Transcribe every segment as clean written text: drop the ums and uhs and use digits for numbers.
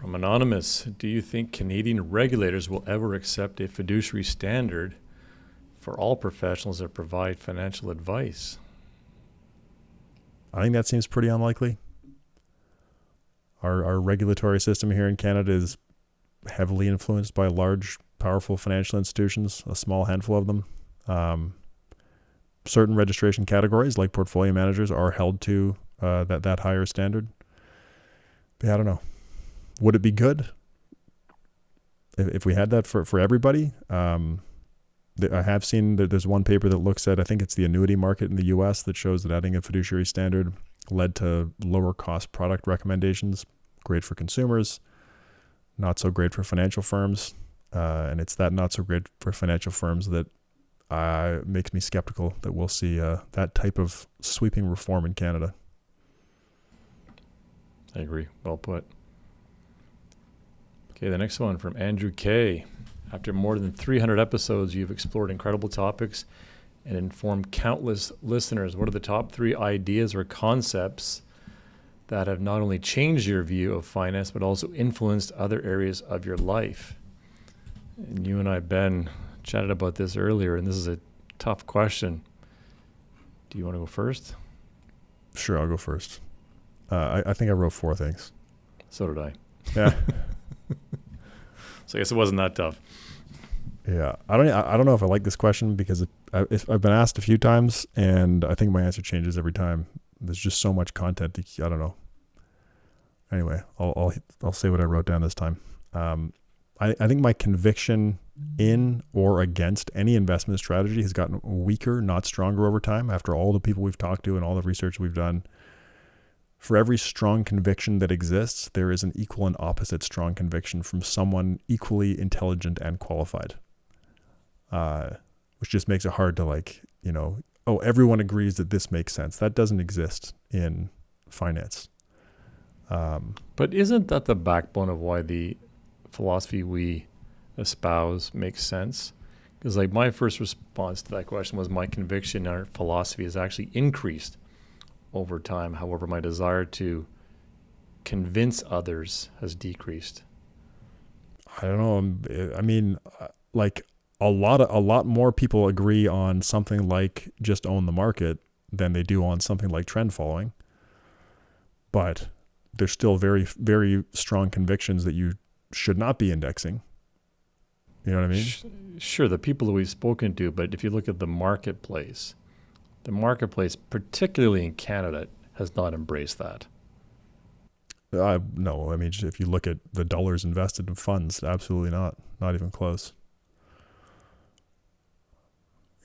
From Anonymous, do you think Canadian regulators will ever accept a fiduciary standard for all professionals that provide financial advice? I think that seems pretty unlikely. Our regulatory system here in Canada is heavily influenced by large, powerful financial institutions, a small handful of them. Certain registration categories, like portfolio managers, are held to that higher standard. But I don't know. Would it be good if we had that for everybody? I have seen that there's one paper that looks at, I think it's the annuity market in the U.S. that shows that adding a fiduciary standard led to lower cost product recommendations. Great for consumers, not so great for financial firms. And it's that not so great for financial firms that makes me skeptical that we'll see that type of sweeping reform in Canada. I agree. Well put. Okay, the next one from Andrew K. After more than 300 episodes, you've explored incredible topics and informed countless listeners. What are the top 3 ideas or concepts that have not only changed your view of finance, but also influenced other areas of your life? And you and I, Ben, chatted about this earlier, and this is a tough question. Do you want to go first? Sure, I'll go first. I think I wrote 4 things. So did I. Yeah. So I guess it wasn't that tough. Yeah, I don't know if I like this question because I've been asked a few times, and I think my answer changes every time. There's just so much content. I don't know. Anyway, I'll say what I wrote down this time. I think my conviction in or against any investment strategy has gotten weaker, not stronger over time. After all the people we've talked to and all the research we've done, for every strong conviction that exists, there is an equal and opposite strong conviction from someone equally intelligent and qualified. Which just makes it hard to everyone agrees that this makes sense. That doesn't exist in finance. But isn't that the backbone of why the philosophy we espouse makes sense? Because my first response to that question was my conviction in our philosophy has actually increased over time. However, my desire to convince others has decreased. I don't know. I mean, a lot more people agree on something like just own the market than they do on something like trend following. But there's still very, very strong convictions that you should not be indexing. You know what I mean? Sure, the people that we've spoken to, but if you look at the marketplace, particularly in Canada, has not embraced that. No, I mean, if you look at the dollars invested in funds, absolutely not even close.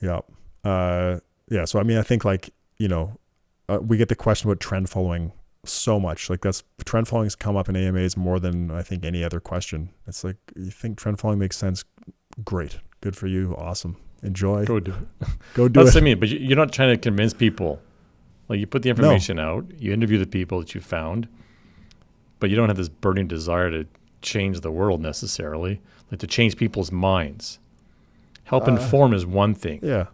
Yeah. So, I mean, I think we get the question about trend following so much. Trend following has come up in AMAs more than I think any other question. It's like, you think trend following makes sense? Great. Good for you. Awesome. Enjoy. Go do it. Go do That's it. what I mean, but you're not trying to convince people. You put the information out, you interview the people that you found, but you don't have this burning desire to change the world necessarily, to change people's minds. Help inform is one thing. Yeah.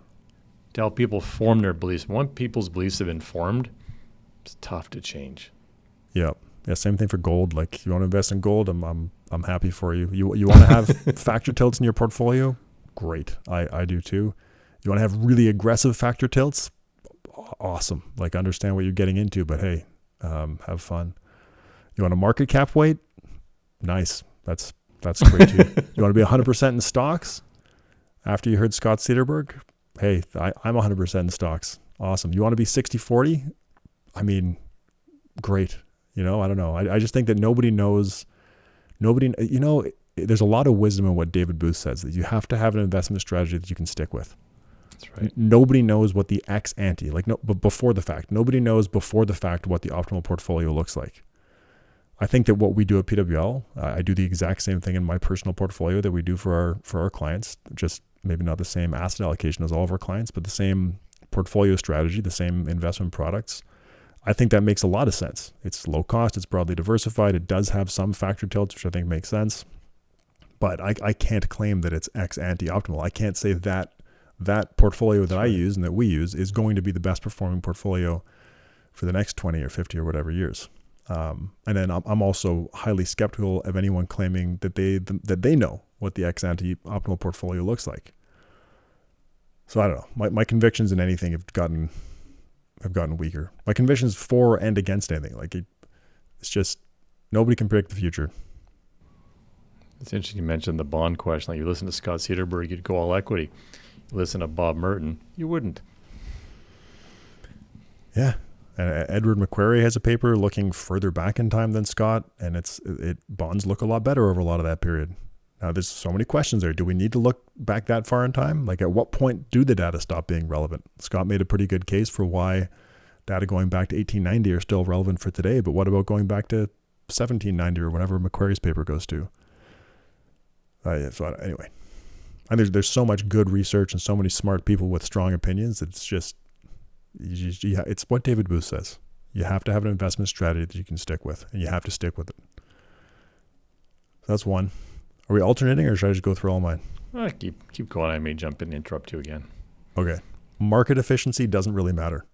To help people form their beliefs. Once people's beliefs have been formed, it's tough to change. Yeah. Yeah. Same thing for gold. You want to invest in gold? I'm happy for you. You want to have factor tilts in your portfolio? Great. I do too. You want to have really aggressive factor tilts? Awesome. Understand what you're getting into, but hey, have fun. You want a market cap weight? Nice. That's great too. You want to be 100% in stocks? After you heard Scott Cederberg? Hey, I'm 100% in stocks. Awesome. You want to be 60-40? I mean, great. I don't know. I just think that nobody knows, there's a lot of wisdom in what David Booth says, that you have to have an investment strategy that you can stick with. That's right. Nobody knows what the ex ante, but before the fact, nobody knows before the fact what the optimal portfolio looks like. I think that what we do at PWL, I do the exact same thing in my personal portfolio that we do for our clients, just maybe not the same asset allocation as all of our clients, but the same portfolio strategy, the same investment products. I think that makes a lot of sense. It's low cost, it's broadly diversified, it does have some factor tilts, which I think makes sense. But I can't claim that it's ex ante optimal. I can't say that portfolio that I use and that we use is going to be the best performing portfolio for the next 20 or 50 or whatever years. And then I'm also highly skeptical of anyone claiming that they know what the ex-ante optimal portfolio looks like. So I don't know. My convictions in anything have gotten weaker. My convictions for and against anything, like it's just nobody can predict the future. It's interesting you mentioned the bond question. Like, you listen to Scott Cederberg, you'd go all equity. You listen to Bob Merton, you wouldn't. Yeah. And Edward McQuarrie has a paper looking further back in time than Scott, and bonds look a lot better over a lot of that period. Now, there's so many questions there. Do we need to look back that far in time? Like, at what point do the data stop being relevant? Scott made a pretty good case for why data going back to 1890 are still relevant for today, but what about going back to 1790 or whenever McQuarrie's paper goes to? So anyway, and there's so much good research and so many smart people with strong opinions. It's just, it's what David Booth says. You have to have an investment strategy that you can stick with, and you have to stick with it. So that's one. Are we alternating, or should I just go through all mine? Keep going. I may jump in and interrupt you again. Okay. Market efficiency doesn't really matter.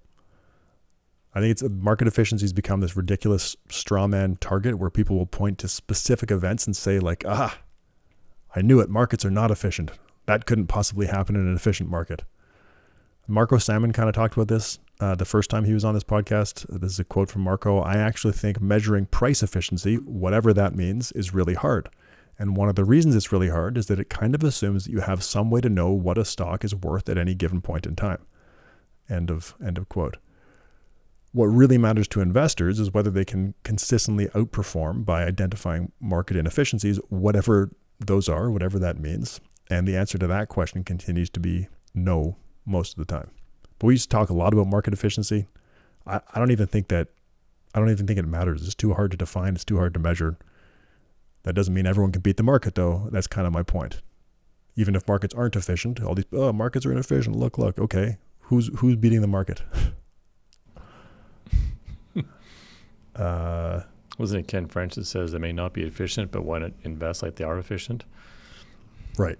I think market efficiency has become this ridiculous straw man target where people will point to specific events and say, like, I knew it. Markets are not efficient. That couldn't possibly happen in an efficient market. Marco Salmon kind of talked about this the first time he was on this podcast. This is a quote from Marco. I actually think measuring price efficiency, whatever that means, is really hard. And one of the reasons it's really hard is that it kind of assumes that you have some way to know what a stock is worth at any given point in time. End of quote. What really matters to investors is whether they can consistently outperform by identifying market inefficiencies, whatever those are, whatever that means. And the answer to that question continues to be no most of the time. But we used to talk a lot about market efficiency. I don't even think it matters. It's too hard to define. It's too hard to measure. That doesn't mean everyone can beat the market, though. That's kind of my point. Even if markets aren't efficient, all these markets are inefficient. Look. Okay, who's beating the market? Wasn't it Ken French that says they may not be efficient, but why not invest like they are efficient? Right.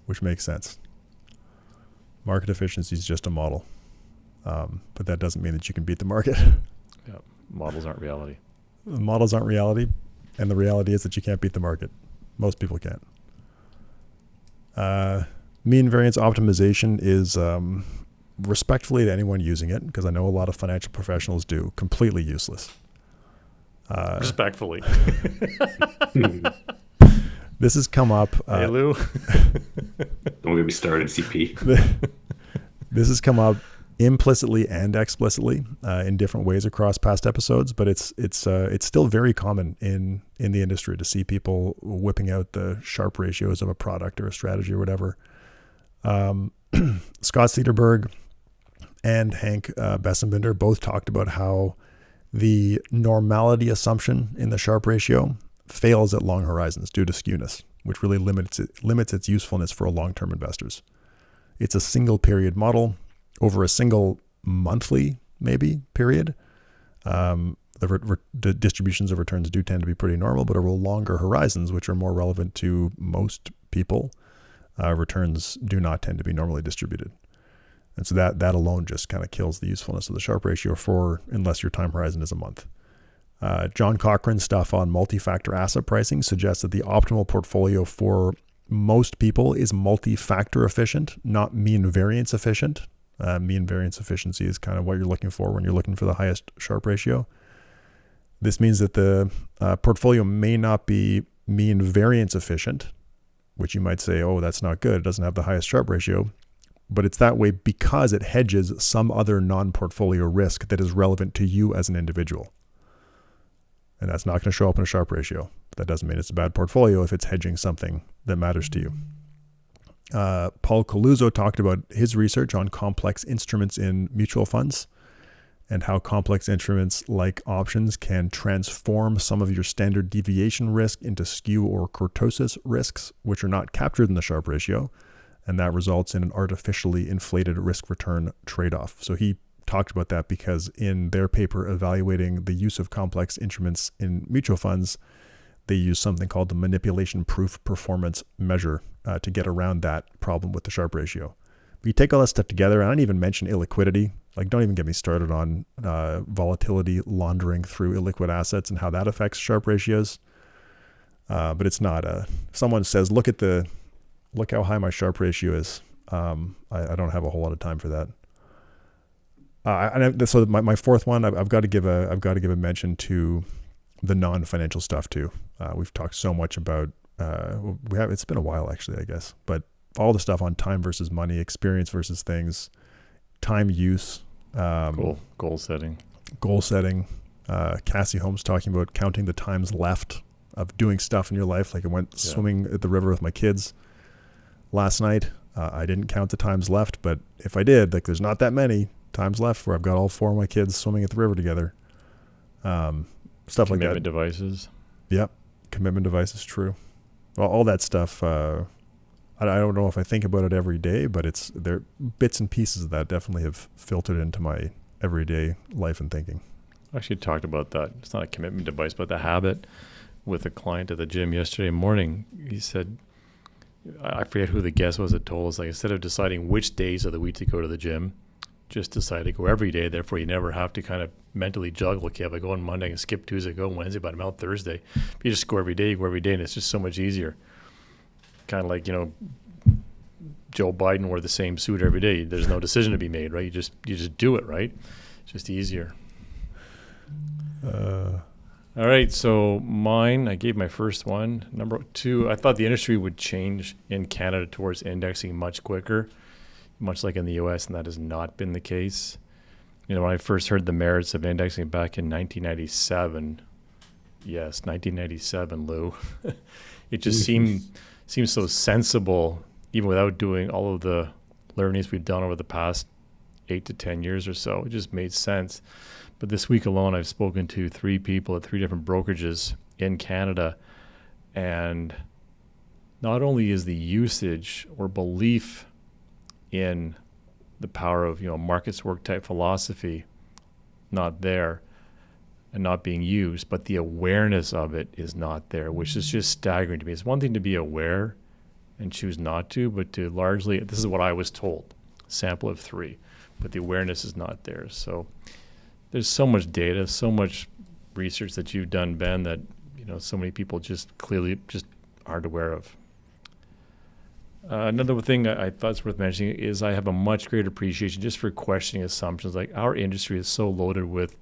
Which makes sense. Market efficiency is just a model, but that doesn't mean that you can beat the market. Yeah, models aren't reality. Models aren't reality, and the reality is that you can't beat the market. Most people can't. Mean variance optimization is, respectfully to anyone using it, because I know a lot of financial professionals do, completely useless. Respectfully. This has come up. Hey, Lou. Don't get me started, CP. This has come up implicitly and explicitly in different ways across past episodes, but it's still very common in the industry to see people whipping out the Sharpe ratios of a product or a strategy or whatever. Scott Cederberg and Hank Bessenbinder both talked about how the normality assumption in the Sharpe ratio fails at long horizons due to skewness, which really limits its usefulness for long-term investors. It's a single period model over a single monthly maybe period. The distributions of returns do tend to be pretty normal, but over longer horizons, which are more relevant to most people, returns do not tend to be normally distributed. And so that alone just kind of kills the usefulness of the Sharpe ratio unless your time horizon is a month. John Cochran's stuff on multi-factor asset pricing suggests that the optimal portfolio for most people is multi-factor efficient, not mean variance efficient. Mean variance efficiency is kind of what you're looking for when you're looking for the highest Sharpe ratio. This means that the portfolio may not be mean variance efficient, which you might say, oh, that's not good. It doesn't have the highest Sharpe ratio. But it's that way because it hedges some other non-portfolio risk that is relevant to you as an individual. And that's not going to show up in a Sharpe ratio. But that doesn't mean it's a bad portfolio if it's hedging something that matters to you. Paul Coluzzo talked about his research on complex instruments in mutual funds and how complex instruments like options can transform some of your standard deviation risk into skew or kurtosis risks, which are not captured in the Sharpe ratio. And that results in an artificially inflated risk-return trade-off. So he talked about that because in their paper evaluating the use of complex instruments in mutual funds, they use something called the manipulation-proof performance measure to get around that problem with the Sharpe ratio. But you take all that stuff together, and I didn't even mention illiquidity. Like, don't even get me started on volatility laundering through illiquid assets and how that affects Sharpe ratios. But it's not if someone says, look how high my Sharpe ratio is. I don't have a whole lot of time for that. So my fourth one, I've got to give a mention to the non-financial stuff too. We've talked so much about it's been a while actually, I guess, but all the stuff on time versus money, experience versus things, time use, goal setting. Cassie Holmes talking about counting the times left of doing stuff in your life. Like I went swimming at the river with my kids last night. I didn't count the times left, but if I did, like there's not that many times left where I've got all four of my kids swimming at the river together. Stuff like that. Commitment devices. Yep. Commitment devices. True. Well, all that stuff. I don't know if I think about it every day, but there bits and pieces of that definitely have filtered into my everyday life and thinking. I actually talked about that. It's not a commitment device, but the habit with a client at the gym yesterday morning. He said, I forget who the guest was that told us, like, instead of deciding which days of the week to go to the gym, just decide to go every day. Therefore, you never have to kind of mentally juggle. Okay, if I go on Monday, I can skip Tuesday, go on Wednesday, but I'm out Thursday. If you just go every day, and it's just so much easier. Kind of like, Joe Biden wore the same suit every day. There's no decision to be made, right? You just do it, right? It's just easier. All right, so mine, I gave my first one. Number 2, I thought the industry would change in Canada towards indexing much quicker, much like in the U.S., and that has not been the case. When I first heard the merits of indexing back in 1997, yes, 1997, Lou, it just seems so sensible, even without doing all of the learnings we've done over the past 8 to 10 years or so. It just made sense. But this week alone, I've spoken to 3 people at 3 different brokerages in Canada, and not only is the usage or belief in the power of markets work type philosophy not there and not being used, but the awareness of it is not there, which is just staggering to me. It's one thing to be aware and choose not to, but to largely, this is what I was told, sample of 3, but the awareness is not there. So there's so much data, so much research that you've done, Ben, that so many people just clearly just aren't aware of. Another thing I thought is worth mentioning is I have a much greater appreciation just for questioning assumptions. Like, our industry is so loaded with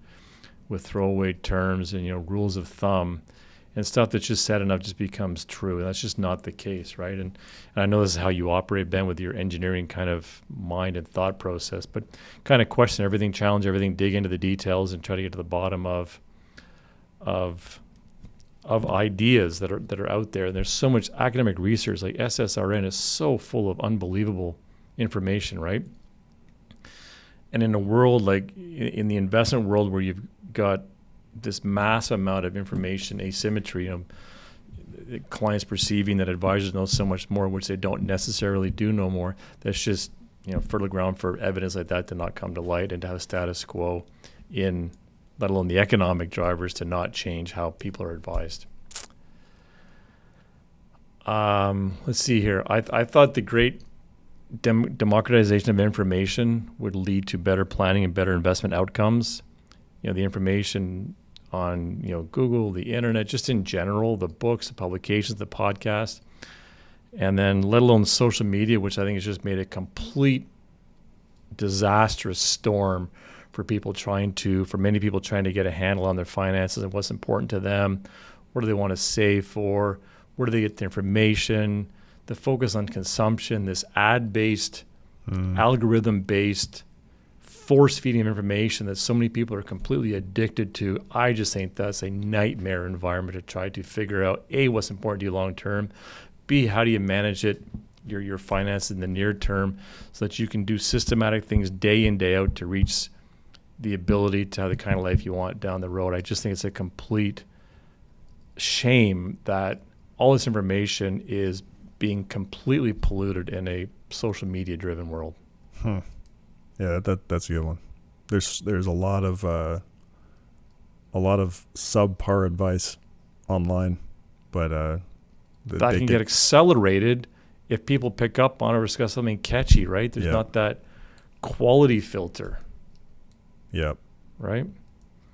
throwaway terms and rules of thumb, and stuff that's just said enough just becomes true, and that's just not the case, right? And I know this is how you operate, Ben, with your engineering kind of mind and thought process, but kind of question everything, challenge everything, dig into the details, and try to get to the bottom of ideas that are out there. And there's so much academic research, like SSRN is so full of unbelievable information, right? And in a world like in the investment world where you've got this massive amount of information asymmetry, clients perceiving that advisors know so much more, which they don't necessarily do know more. That's just fertile ground for evidence like that to not come to light and to have status quo in, let alone the economic drivers, to not change how people are advised. Let's see here. I thought the great democratization of information would lead to better planning and better investment outcomes. The information on Google, the internet, just in general, the books, the publications, the podcasts, and then let alone social media, which I think has just made a complete disastrous storm for many people trying to get a handle on their finances and what's important to them. What do they want to save for? Where do they get the information? The focus on consumption, this ad-based, algorithm-based force-feeding of information that so many people are completely addicted to. I just think that's a nightmare environment to try to figure out, A, what's important to you long-term, B, how do you manage it, your finances in the near term, so that you can do systematic things day in, day out to reach the ability to have the kind of life you want down the road. I just think it's a complete shame that all this information is being completely polluted in a social media driven world. Yeah, that's a good one. There's a lot of subpar advice online, but that can get accelerated if people pick up on or discuss something catchy, right? There's not that quality filter. Yep. right?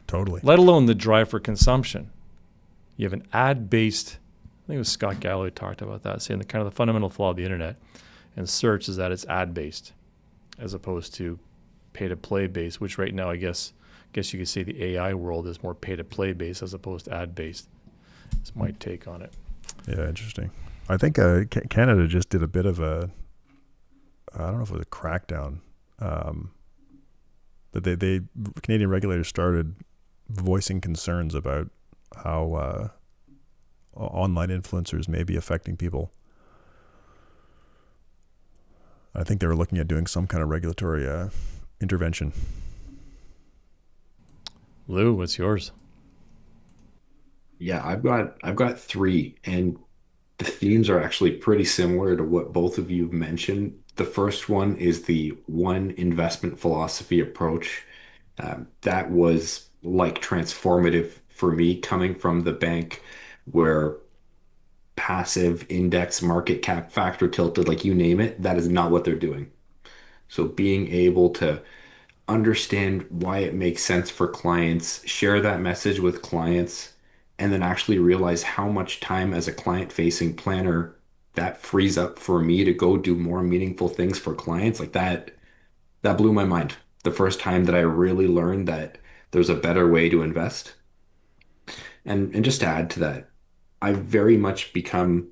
Totally. Let alone the drive for consumption. You have an ad-based, I think it was Scott Galloway talked about that, saying the kind of the fundamental flaw of the internet and search is that it's ad-based as opposed to pay-to-play based, which right now I guess you could say the AI world is more pay-to-play based as opposed to ad-based. That's my take on it. Yeah, interesting. I think Canada just did a bit of a, I don't know if it was a crackdown, but they Canadian regulators started voicing concerns about how online influencers may be affecting people. I think they were looking at doing some kind of regulatory intervention. Lou, what's yours? Yeah, I've got three, and the themes are actually pretty similar to what both of you have mentioned. The first one is the one investment philosophy approach. That was like transformative for me coming from the bank where passive index market cap factor tilted, like you name it, that is not what they're doing. So being able to understand why it makes sense for clients, share that message with clients, and then actually realize how much time as a client-facing planner that frees up for me to go do more meaningful things for clients. Like that blew my mind. The first time that I really learned that there's a better way to invest. And just to add to that, I've very much become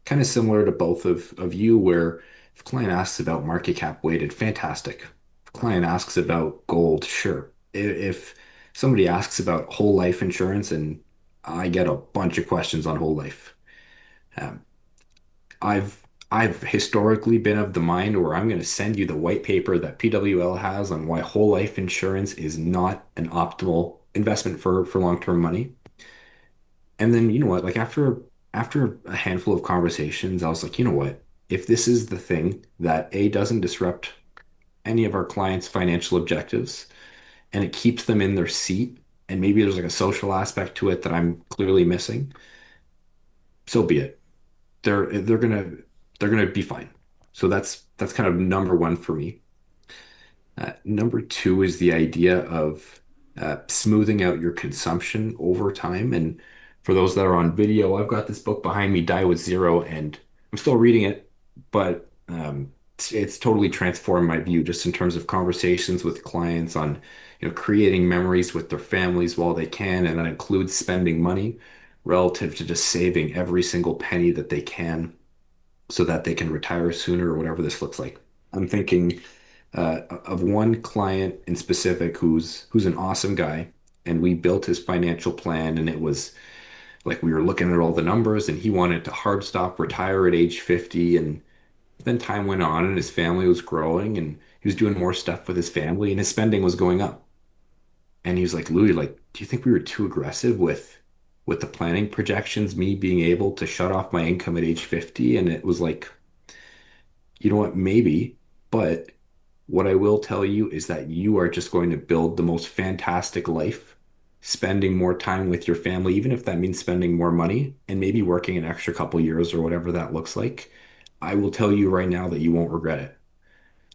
kind of similar to both of you, where if a client asks about market cap weighted, fantastic. If a client asks about gold, sure. If somebody asks about whole life insurance, and I get a bunch of questions on whole life, um, I've historically been of the mind where I'm going to send you the white paper that PWL has on why whole life insurance is not an optimal investment for long-term money. And then you know what? Like after a handful of conversations, I was like, you know what? If this is the thing that A doesn't disrupt any of our clients' financial objectives and it keeps them in their seat, and maybe there's like a social aspect to it that I'm clearly missing, so be it. They're gonna be fine. So that's kind of number one for me. Number two is the idea of smoothing out your consumption over time. And for those that are on video, I've got this book behind me, Die with Zero, and I'm still reading it, but it's totally transformed my view just in terms of conversations with clients on, creating memories with their families while they can, and that includes spending money relative to just saving every single penny that they can so that they can retire sooner or whatever this looks like. I'm thinking of one client in specific who's an awesome guy, and we built his financial plan, and it was like we were looking at all the numbers, and he wanted to hard stop retire at age 50, and then time went on, and his family was growing, and he was doing more stuff with his family, and his spending was going up. And he was like, Louis, like, do you think we were too aggressive with the planning projections, me being able to shut off my income at age 50? And it was like, you know what, maybe, but what I will tell you is that you are just going to build the most fantastic life, spending more time with your family, even if that means spending more money and maybe working an extra couple years or whatever that looks like. I will tell you right now that you won't regret it.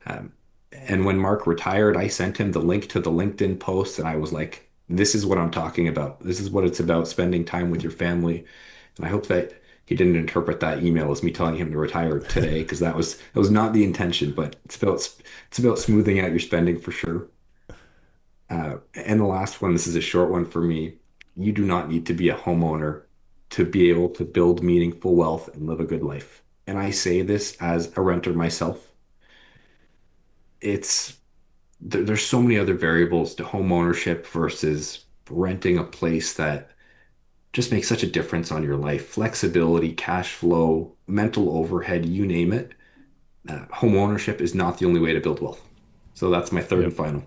Um, and when Mark retired, I sent him the link to the LinkedIn post, and I was like, this is what I'm talking about. This is what it's about, spending time with your family. And I hope that he didn't interpret that email as me telling him to retire today, because that was not the intention, but it's about smoothing out your spending for sure. And the last one, this is a short one for me. You do not need to be a homeowner to be able to build meaningful wealth and live a good life. And I say this as a renter myself. It's there's so many other variables to home ownership versus renting a place that just makes such a difference on your life. Flexibility, cash flow, mental overhead, you name it. Home ownership is not the only way to build wealth. So that's my third and Yep. final.